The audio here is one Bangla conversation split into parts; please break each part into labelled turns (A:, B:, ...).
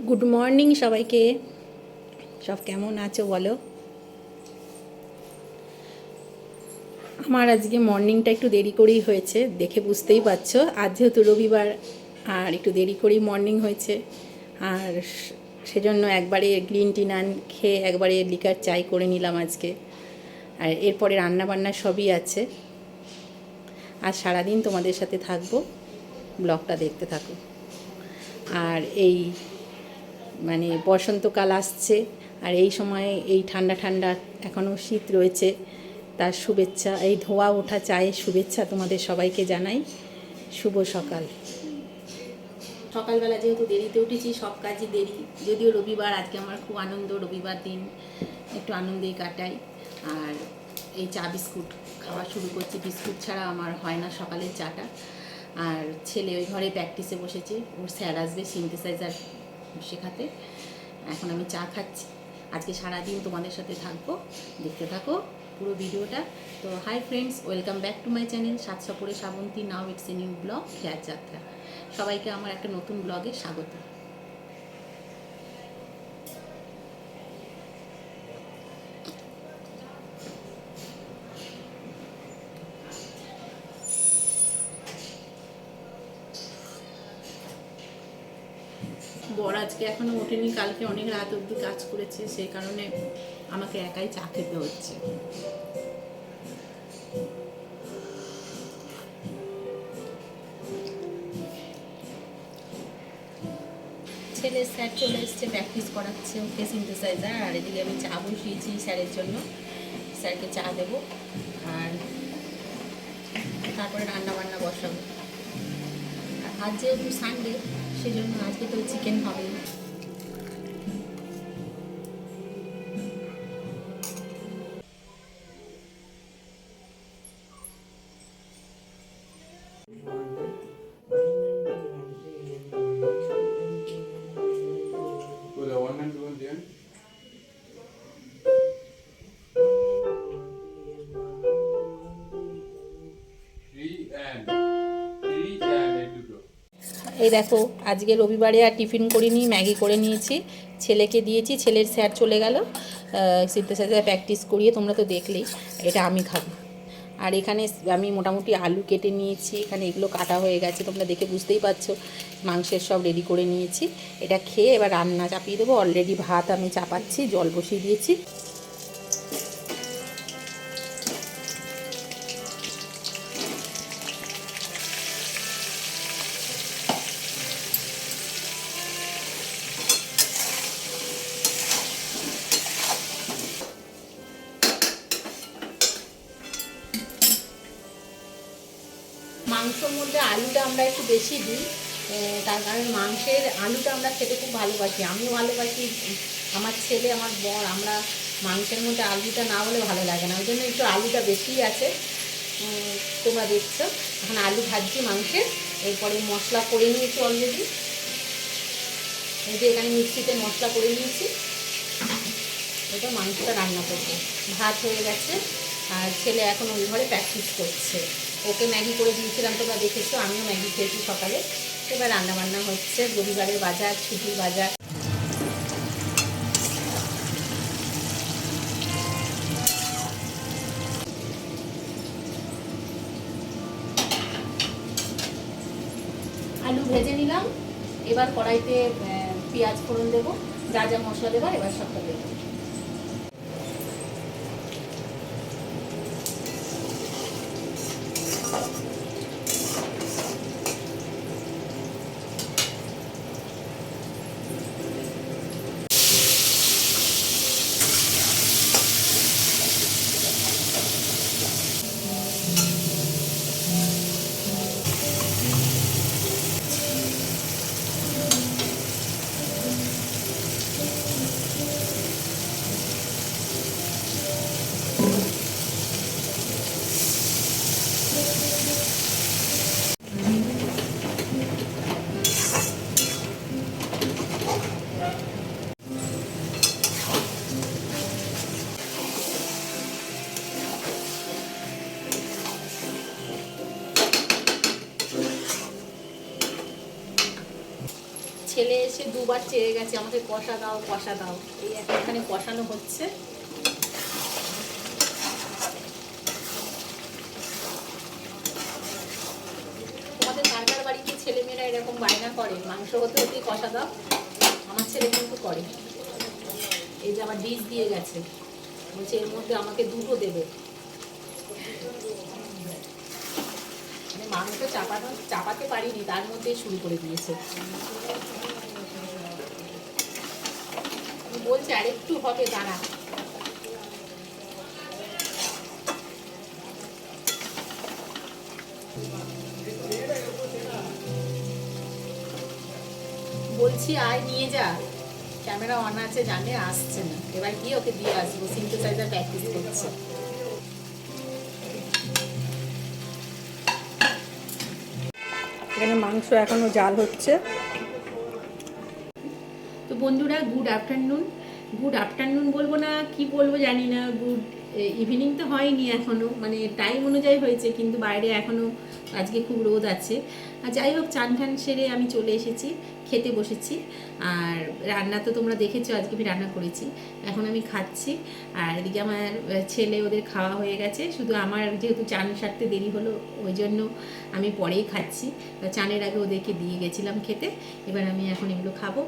A: গুড মর্নিং সবাইকে। সব কেমন আছো বলো। আমার আজকে মর্নিংটা একটু দেরি করেই হয়েছে, দেখে বুঝতেই পারছো। আজ যেহেতু রবিবার আর একটু দেরি করেই মর্নিং হয়েছে, আর সেজন্য একবারে গ্রিন টি না খেয়ে একবারে লিকার চাই করে নিলাম আজকে। আর এরপরে রান্নাবান্না সবই আছে। আজ সারাদিন তোমাদের সাথে থাকবো, ব্লগটা দেখতে থাকো। আর এই বসন্তকাল আসছে, আর এই সময়ে এই ঠান্ডা ঠান্ডা এখনও শীত রয়েছে, তার শুভেচ্ছা, এই ধোয়া ওঠা চায়ের শুভেচ্ছা তোমাদের সবাইকে জানাই। শুভ সকাল। সকালবেলা যেহেতু দেরিতে উঠেছি, সব কাজই দেরি, যদিও রবিবার, আজকে আমার খুব আনন্দ। রবিবার দিন একটু আনন্দেই কাটাই। আর এই চা বিস্কুট খাওয়া শুরু করছি, বিস্কুট ছাড়া আমার হয় না সকালের চাটা। আর ছেলে ওই ঘরে প্র্যাকটিসে বসেছে, ওর স্যার আসবে সিনথেসাইজার শেখাতে। এখন আমি চা খাচ্ছি। আজকে সারাদিন তোমাদের সাথে থাকবো, দেখতে থাকো পুরো ভিডিওটা। তো hi friends, welcome back to my channel সাতসাপুরে Srabanti. Now it's a new blog, খেয়ার যাত্রা। সবাইকে আমার একটা নতুন ব্লগে স্বাগত। বর আজকে এখনো ওঠেনি, কালকে অনেক রাত অবধি কাজ করেছে, সেই কারণে আমাকে একাই চা খেতে হচ্ছে। ছেলের স্যার চলে এসছে, প্র্যাকটিস করাচ্ছে ওকে সিনথেসাইজার। আর এদিকে আমি চা বসিয়েছি স্যারের জন্য, স্যারকে চা দেবো। আর তারপরে রান্না বান্না বসাবো। আর আজ যেহেতু সানডে, সেজন্য আজকে তো চিকেন হবে। এই দেখো, আজকে রবিবারে আর টিফিন করিনি, ম্যাগি করে নিয়েছি, ছেলেকে দিয়েছি। ছেলের স্যার চলে গেল সিনথেসাইজার প্র্যাকটিস করিয়ে, তোমরা তো দেখলেই। এটা আমি খাবো। আর এখানে আমি মোটামুটি আলু কেটে নিয়েছি, এখানে এগুলো কাটা হয়ে গেছে, তোমরা দেখে বুঝতেই পারছো। মাংসের সব রেডি করে নিয়েছি, এটা খেয়ে এবার রান্না চাপিয়ে দেবো। অলরেডি ভাত আমি চাপাচ্ছি, জল বসিয়ে দিয়েছি। মাংসর মধ্যে আলুটা আমরা একটু বেশি দিই, তার কারণ মাংসের আলুটা আমরা খেতে খুব ভালোবাসি, আমিও ভালোবাসি, আমার ছেলে, আমার বর। আমরা মাংসের মধ্যে আলুটা না হলে ভালো লাগে না, ওই জন্য একটু আলুটা বেশিই আছে। তোমরা দেখছো এখন আলু ভাজছি মাংসের। এরপরে মশলা করে নিয়েছি অলরেডি, এই যে এখানে মিক্সিতে মশলা করে নিয়েছি। এটা মাংসটা রান্না করবো। ভাত হয়ে গেছে, আর ছেলে এখন ওই ঘরে প্র্যাকটিস করছে। ওকে ম্যাগি করে দিয়েছিলাম, তোমরা দেখেছো, আমিও ম্যাগি খেয়েছি সকালে। এবার রান্নাবান্না হচ্ছে, রবিবারের বাজার, ছুটির বাজার। আলু ভেজে নিলাম, এবার কড়াইতে পেঁয়াজ ফোড়ন দেবো, যা যা মশলা দেবো এবার সবটা দেবো। ছেলে এসে দুবার চেয়ে গেছে আমাকে কষা দাও কষা দাও। এই এখানে কষানো হচ্ছে। তোমাদের কার কার বাড়িতে ছেলেমেয়েরা এরকম বায়না করে মাংস হতে হতেই কষা দাও? আমার ছেলে কিন্তু করে। এই যে আমার ডিশ দিয়ে গেছে, বলছে এর মধ্যে আমাকে দুটো দেবে। মানে মাংস চাপাতে পারিনি, তার মধ্যেই শুরু করে দিয়েছে। বলছে আর একটু হবে, দাঁড়া। বলছি আয় নিয়ে যা, ক্যামেরা অন আছে জানে, আসছে না। এবার গিয়ে ওকে দিয়ে আসবো, সিনথেসাইজার প্র্যাকটিস করছে।
B: এখানে মাংস এখনো জাল হচ্ছে।
A: তো বন্ধুরা, গুড আফটারনুন বলবো না কি বলবো জানি না। গুড ইভিনিং তো হয়নি এখনও, মানে টাইম অনুযায়ী হয়েছে, কিন্তু বাইরে এখনও আজকে খুব রোদ আছে। আর যাই হোক, চান টান সেরে আমি চলে এসেছি, খেতে বসেছি। আর রান্না তো তোমরা দেখেছো, আজকে আমি রান্না করেছি। এখন আমি খাচ্ছি। আর এদিকে আমার ছেলে, ওদের খাওয়া হয়ে গেছে। শুধু আমার যেহেতু চান সারতে দেরি হলো, ওই জন্য আমি পরেই খাচ্ছি। চানের আগে ওদেরকে দিয়ে গেছিলাম খেতে। এবার আমি এখন এগুলো খাবো।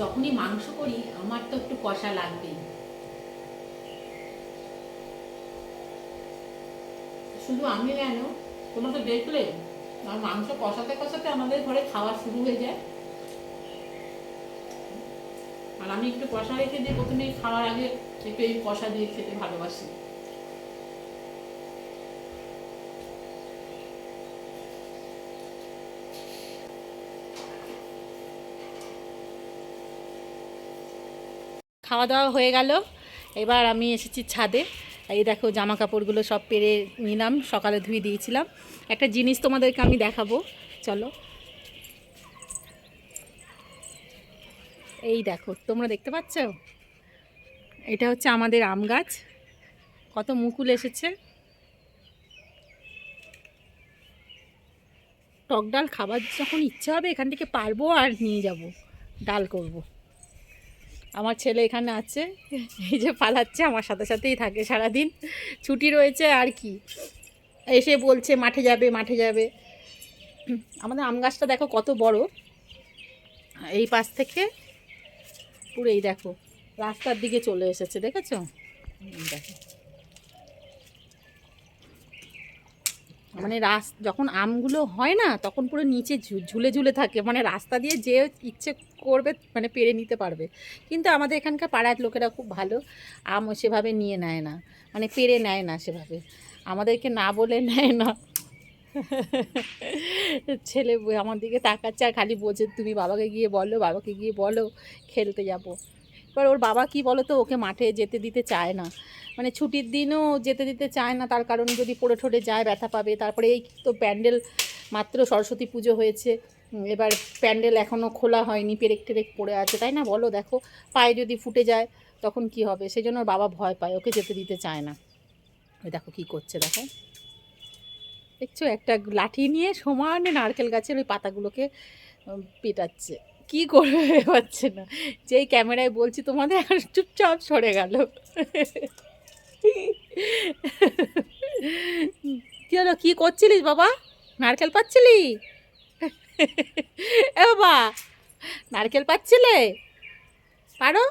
A: যখনই মাংস করি আমার তো একটু কষা লাগবেই। শুধু আমি কেন, তোমরা তো দেখলে আর মাংস কষাতে কষাতে আমাদের ঘরে খাওয়া শুরু হয়ে যায়। আর আমি একটু কষা রেখে দিই, প্রথমেই খাওয়ার আগে একটু এই কষা দিয়ে খেতে ভালোবাসি। খাওয়া দাওয়া হয়ে গেল, এবার আমি এসেছি ছাদে। এই দেখো, জামা কাপড়গুলো সব পেরে নিলাম, সকালে ধুয়ে দিয়েছিলাম। একটা জিনিস তোমাদেরকে আমি দেখাবো, চলো। এই দেখো, তোমরা দেখতে পাচ্ছ? এটা হচ্ছে আমাদের আম গাছ, কত মুকুল এসেছে। টক ডাল খাবার যখন ইচ্ছা হবে এখান থেকে পারবো আর নিয়ে যাব, ডাল করব। আমার ছেলে এখানে আছে, এই যে পালাচ্ছে, আমার সাথে সাথেই থাকে সারাদিন। ছুটি রয়েছে আর কি, এসে বলছে মাঠে যাবে মাঠে যাবে। আমাদের আম গাছটা দেখো কত বড়, এই পাশ থেকে পুরো এই দেখো রাস্তার দিকে চলে এসেছে, দেখেছো? দেখো, মানে যখন আমগুলো হয় না তখন পুরো নিচে ঝুলে ঝুলে থাকে, মানে রাস্তা দিয়ে যে ইচ্ছে করবে মানে পেরে নিতে পারবে। কিন্তু আমাদের এখানকার পাড়ার লোকেরা খুব ভালো, আম সেভাবে নিয়ে নেয় না, মানে পেরে নেয় না সেভাবে, আমাদেরকে না বলে নেয় না। ছেলে আমার দিকে তাকাচ্ছে আর খালি বলছে তুমি বাবাকে গিয়ে বলো, বাবাকে গিয়ে বলো খেলতে যাব। এবার ওর বাবা কি বলো তো, ওকে মাঠে যেতে দিতে চায় না, মানে ছুটির দিনও যেতে দিতে চায় না। তার কারণ যদি পড়ে ঠোঁটে যায় ব্যথা পাবে। তারপরে এই তো প্যান্ডেল, মাত্র সরস্বতী পুজো হয়েছে, এবার প্যান্ডেল এখনও খোলা হয়নি, পেরেক টেরেক পড়ে আছে, তাই না বলো? দেখো পায়ে যদি ফুটে যায় তখন কি হবে, সেই জন্য ওর বাবা ভয় পায়, ওকে যেতে দিতে চায় না। ওই দেখো কী করছে, দেখো দেখছো, একটা লাঠি নিয়ে সমানে নারকেল গাছের ওই পাতাগুলোকে পেটাচ্ছে। কি করবে পারছে না, যেই ক্যামেরায় বলছি তোমাদের আর চুপচাপ সরে গেল। কি হলো, কি করছিলিস বাবা? নারকেল পাচ্ছিলি? এ বাবা, নারকেল পাচ্ছিলে? পারো?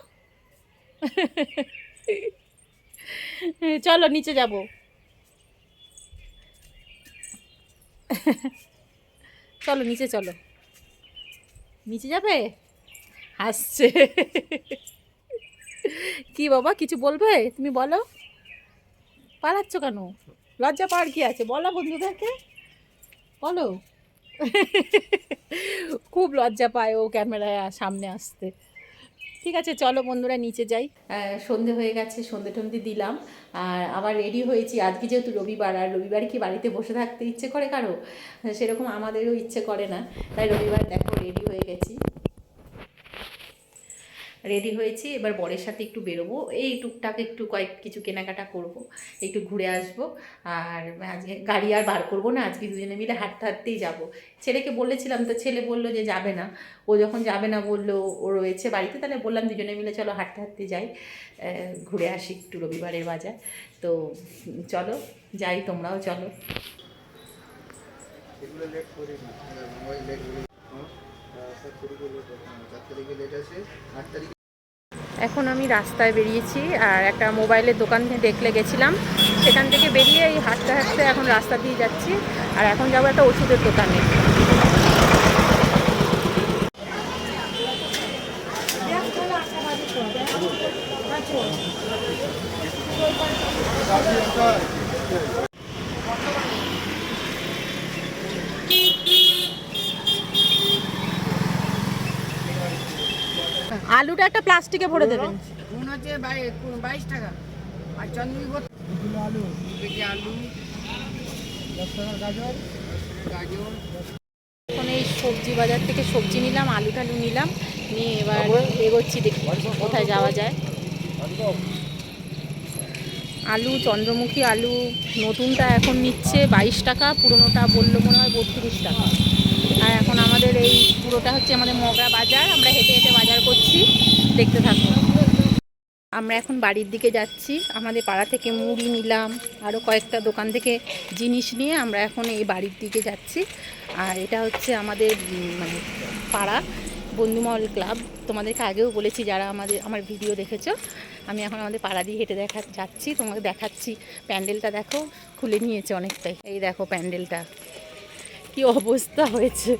A: চলো নিচে যাব। চলো নিচে, চলো নিচে যাবে, হাসছে। কি বাবা, কিছু বলবে? তুমি বলো, পালাচ্ছ কেন? লজ্জা পাওয়ার কি আছে, বলো বন্ধুদেরকে, বলো। খুব লজ্জা পায় ও ক্যামেরায় সামনে আসতে। ঠিক আছে, চলো বন্ধুরা নিচে যাই। সন্ধে হয়ে গেছে, সন্ধে টন্ধে দিলাম আর আবার রেডি হয়েছি। আজকে যেহেতু রবিবার, আর রবিবারে কি বাড়িতে বসে থাকতে ইচ্ছে করে কারো? সেরকম আমাদেরও ইচ্ছে করে না, তাই রবিবার দেখো রেডি হয়ে গেছি। রেডি হয়েছি, এবার বরের সাথে একটু বেরোবো, এই টুকটাক একটু কিছু কেনাকাটা করব, একটু ঘুরে আসব। আর আজকে গাড়ি আর বার করবো না, আজকে দুজনে মিলে হাঁটতে হাঁটতেই যাব। ছেলেকে বলেছিলাম, তো ছেলে বললো যে যাবে না। ও যখন যাবে না বললো, ও রয়েছে বাড়িতে, তাহলে বললাম দুজনে মিলে চলো হাঁটতে হাঁটতে যাই, ঘুরে আসি একটু রবিবারের বাজার। তো চলো যাই, তোমরাও চলো। এখন আমি রাস্তায় বেরিয়েছি, আর একটা মোবাইলের দোকান দেখলে গেছিলাম, সেখান থেকে বেরিয়ে এই হাঁটতে হাঁটতে এখন রাস্তা দিয়ে যাচ্ছি। আর এখন যাবো একটা ওষুধের দোকানে। আলুটা একটা প্লাস্টিকে ভরে দেবেন।
B: নুন হচ্ছে 22 টাকা, আর চন্দ্রমুখী আলু, আলু 10 টাকা, গাজর
A: এখন এই সবজি বাজার থেকে সবজি নিলাম, আলু টালু নিলাম, নিয়ে এবার এগোচ্ছি, দেখি কোথায় যাওয়া যায়। আলু, চন্দ্রমুখী আলু নতুনটা এখন নিচ্ছে 22 টাকা, পুরোনোটা বললো মনে হয় 32 টাকা। আর এখন আমাদের এই পুরোটা হচ্ছে আমাদের মগরা বাজার, আমরা হেঁটে হেঁটে বাজার করছি, দেখতে থাকবো। আমরা এখন বাড়ির দিকে যাচ্ছি, আমাদের পাড়া থেকে মুড়ি নিলাম, আরও কয়েকটা দোকান থেকে জিনিস নিয়ে আমরা এখন এই বাড়ির দিকে যাচ্ছি। আর এটা হচ্ছে আমাদের মানে পাড়া বন্ধুমহল ক্লাব, তোমাদেরকে আগেও বলেছি যারা আমার ভিডিও দেখেছো। আমি এখন আমাদের পাড়া দিয়ে হেঁটে যাচ্ছি, তোমাকে দেখাচ্ছি। প্যান্ডেলটা দেখো, খুলে নিয়েছে অনেকটাই, এই দেখো প্যান্ডেলটা কি অবস্থা হয়েছে।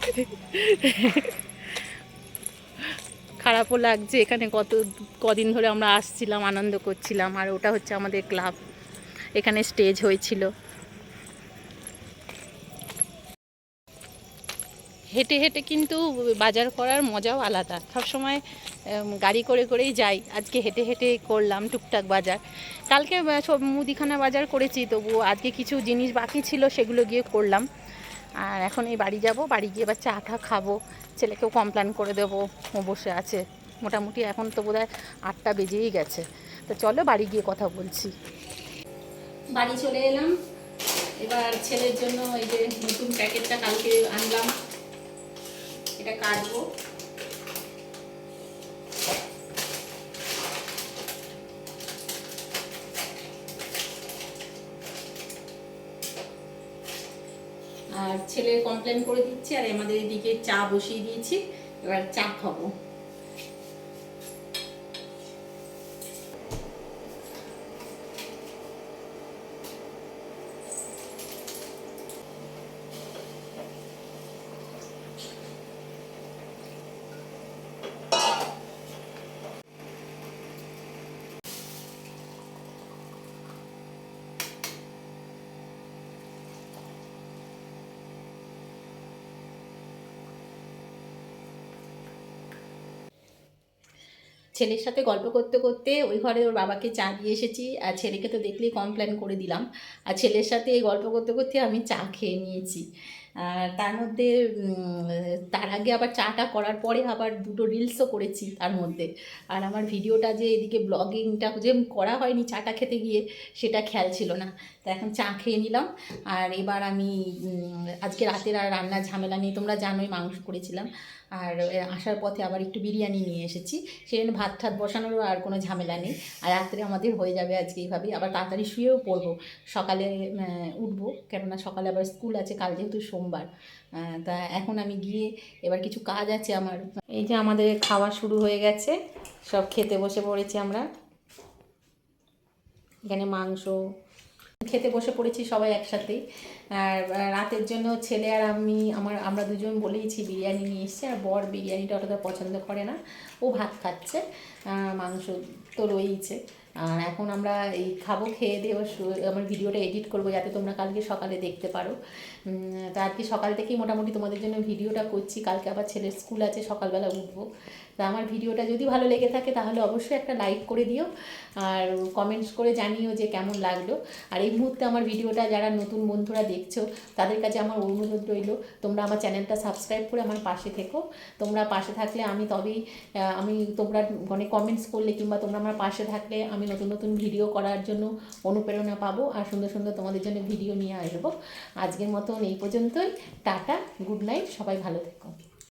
A: খারাপও লাগছে, এখানে কদিন ধরে আমরা আসছিলাম, আনন্দ করছিলাম। আর ওটা হচ্ছে আমাদের ক্লাব, এখানে স্টেজ হয়েছিল। হেঁটে হেঁটে কিন্তু বাজার করার মজাও আলাদা। সবসময় গাড়ি করে করেই যাই, আজকে হেঁটে হেঁটে করলাম টুকটাক বাজার। কালকে সব মুদিখানা বাজার করেছি, তবুও আজকে কিছু জিনিস বাকি ছিল, সেগুলো গিয়ে করলাম। আর এখন এই বাড়ি যাব, বাড়ি গিয়ে এবার চা টা খাবো, ছেলেকেও কমপ্লেন করে দেবো, ও বসে আছে মোটামুটি। এখন তো বোধহয় 8টা বেজেই গেছে। তো চলো বাড়ি গিয়ে কথা বলছি। বাড়ি চলে এলাম, এবার ছেলের জন্য এই যে নতুন প্যাকেটটা কালকে আনলাম, এটা কাটবো। আর ছেলে কমপ্লেন করে দিচ্ছে, আর আমাদের এদিকে চা বসিয়ে দিয়েছি, এবার চা খাবো। ছেলের সাথে গল্প করতে করতে ওই ঘরে ওর বাবাকে চা দিয়ে এসেছি, আর ছেলেকে তো দেখলেই কমপ্লেন করে দিলাম। আর ছেলের সাথে এই গল্প করতে করতে আমি চা খেয়ে নিয়েছি। আর তার মধ্যে তার আগে আবার চাটা করার পরে আবার দুটো রিলসও করেছি তার মধ্যে। আর আমার ভিডিওটা যে এদিকে ব্লগিংটা যে করা হয়নি চাটা খেতে গিয়ে, সেটা খেয়াল ছিল না। তো এখন চা খেয়ে নিলাম। আর এবার আমি আজকে রাতের আর রান্নার ঝামেলা নেই, তোমরা জানোই মাংস করেছিলাম। আর আসার পথে আবার একটু বিরিয়ানি নিয়ে এসেছি, সেজন্য ভাত ঠাত বসানোরও আর কোনো ঝামেলা নেই। আর রাত্রে আমাদের হয়ে যাবে আজকে এইভাবেই, আবার তাড়াতাড়ি শুয়েও পড়বো, সকালে উঠবো, কেননা সকালে আবার স্কুল আছে কাল, যেহেতু সোমবার। তা এখন আমি গিয়ে এবার কিছু কাজ আছে আমার। এই যে আমাদের খাওয়া শুরু হয়ে গেছে, সব খেতে বসে পড়েছি আমরা। এখানে মাংস খেতে বসে পড়েছি সবাই একসাথেই। আর রাতের জন্য ছেলে আর আমরা দুজন বলেইছি বিরিয়ানি নিয়ে এসছে, আর বর বিরিয়ানিটা অতটা পছন্দ করে না, ও ভাত খাচ্ছে, মাংস তো রয়েইছে। আর এখন আমরা এই খাবো, খেয়ে দিয়ে আমার ভিডিওটা এডিট করবো যাতে তোমরা কালকে সকালে দেখতে পারো। তা আজকে সকাল থেকেই মোটামুটি তোমাদের জন্য ভিডিওটা করছি, কালকে আবার ছেলের স্কুল আছে, সকালবেলা উঠবো। তা আমার ভিডিওটা যদি ভালো লেগে থাকে তাহলে অবশ্যই একটা লাইক করে দিও আর কমেন্টস করে জানিও যে কেমন লাগলো। আর এই মুহূর্তে আমার ভিডিওটা যারা নতুন বন্ধুরা দেখছো তাদের কাছে আমার অনুরোধ রইল, তোমরা আমার চ্যানেলটা সাবস্ক্রাইব করে আমার পাশে থেকো। তোমরা পাশে থাকলে আমি তবেই তোমরা মানে কমেন্টস করলে কিংবা তোমরা আমার পাশে থাকলে আমি নতুন নতুন ভিডিও করার জন্য অনুপ্রেরণা পাবো আর সুন্দর সুন্দর তোমাদের জন্য ভিডিও নিয়ে আসবো। আজকের মতন এই পর্যন্তই, টাটা, গুড নাইট, সবাই ভালো থেকো।